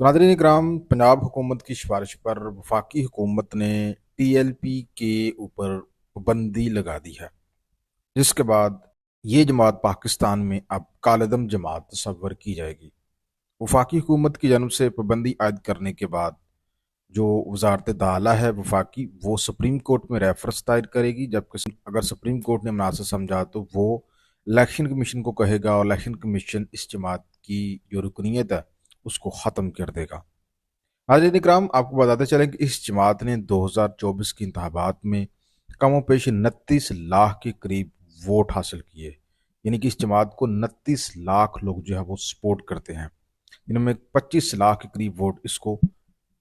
तो नाज़रीन इकराम, पंजाब हुकूमत की सिफारिश पर वफाकी हुकूमत ने TLP के ऊपर पाबंदी लगा दी है, जिसके बाद ये जमात पाकिस्तान में अब कालेदम जमात तस्वर की जाएगी। वफाकी हुकूमत की जानब से पाबंदी आयद करने के बाद जो वजारत दाखिला है वफाकी, वो सुप्रीम कोर्ट में रेफरेंस दायर करेगी। जबकि अगर सुप्रीम कोर्ट ने मुनासिब समझा तो वो इलेक्शन कमीशन को कहेगा और इलेक्शन कमीशन इस जमात की जो रुकनीत है उसको ख़त्म कर देगा। नाज़रीन इकराम, आपको बताते चलें कि इस जमात ने 2024 के इंतखाबात में कमो पेश 29 लाख के करीब वोट हासिल किए। यानी कि इस जमात को 29 लाख लोग जो है वो सपोर्ट करते हैं, इनमें 25 लाख के करीब वोट इसको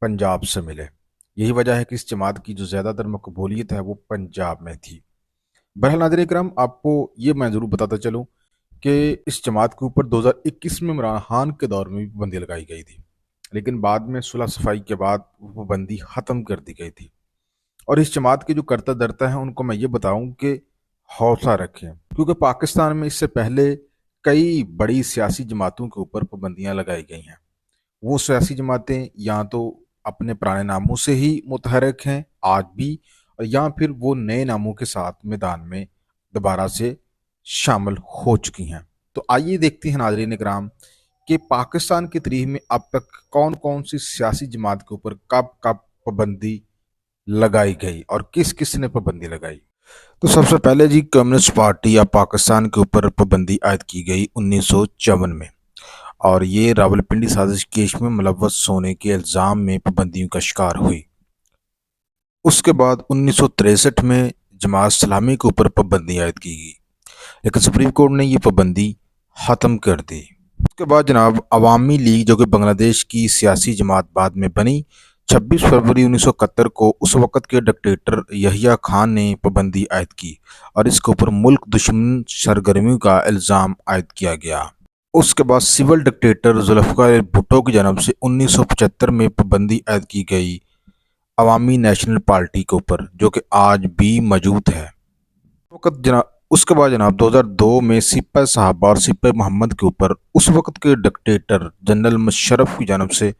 पंजाब से मिले। यही वजह है कि इस जमात की जो ज़्यादातर मकबूलियत है वो पंजाब में थी। बहरहाल नाज़रीन इकराम, आपको ये मैं ज़रूर बताता चलूँ कि इस जमात के ऊपर 2021 में इमरान खान के दौर में भी पाबंदी लगाई गई थी, लेकिन बाद में सुलह सफाई के बाद वो पाबंदी ख़त्म कर दी गई थी। और इस जमात के जो करता धरता है उनको मैं ये बताऊं कि हौसला रखें, क्योंकि पाकिस्तान में इससे पहले कई बड़ी सियासी जमातों के ऊपर पाबंदियां लगाई गई हैं। वो सियासी जमातें या तो अपने पुराने नामों से ही मुतहरक हैं आज भी, और या फिर वो नए नामों के साथ मैदान में दोबारा से शामिल हो चुकी हैं। तो आइए देखते हैं नाज़रीन इकराम कि पाकिस्तान की तारीख में अब तक कौन कौन सी सियासी जमात के ऊपर कब कब पाबंदी लगाई गई और किस किस ने पाबंदी लगाई। तो सबसे पहले जी, कम्युनिस्ट पार्टी या पाकिस्तान के ऊपर पाबंदी आयद की गई 1954 में, और ये रावलपिंडी साजिश केस में मुलव्वस होने के इल्ज़ाम में पाबंदियों का शिकार हुई। उसके बाद 1963 में जमात इस्लामी के ऊपर पाबंदी आयद की गई, लेकिन सुप्रीम कोर्ट ने ये पाबंदी ख़त्म कर दी। उसके बाद जनाब अवामी लीग, जो कि बांग्लादेश की सियासी जमात बाद में बनी, 26 फरवरी 1971 को उस वक़्त के डिक्टेटर यहिया खान ने पाबंदी आयद की और इसके ऊपर मुल्क दुश्मन सरगर्मियों का इल्ज़ाम आयद किया गया। उसके बाद सिविल डिक्टेटर जुल्फ़िकार भुट्टो की जानब से 1975 में पाबंदी आयद की गई अवामी नेशनल पार्टी के ऊपर, जो कि आज भी मौजूद है। वक्त जनाब उसके बाद जनाब 2002 में सिपह साहबा और सिपह मोहम्मद के ऊपर उस वक्त के डिक्टेटर जनरल मुशर्रफ की जानब से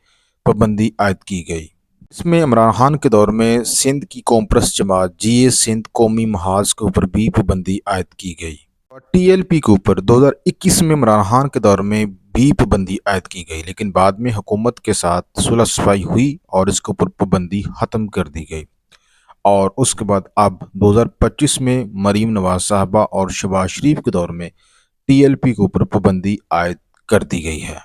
पाबंदी आयद की गई। इसमें इमरान खान के दौर में सिंध की कॉम्प्रेस जमात GA सिंध कौमी महाज के ऊपर भी पाबंदी आयद की गई। और TLP के ऊपर 2021 में इमरान खान के दौर में भी पाबंदी आयद की गई, लेकिन बाद में हुकूमत के साथ सुलह सफाई हुई और इसके ऊपर पाबंदी ख़त्म कर दी गई। और उसके बाद अब 2025 में मरीम नवाज साहबा और शहबाज शरीफ के दौर में TLP के ऊपर पाबंदी आयद कर दी गई है।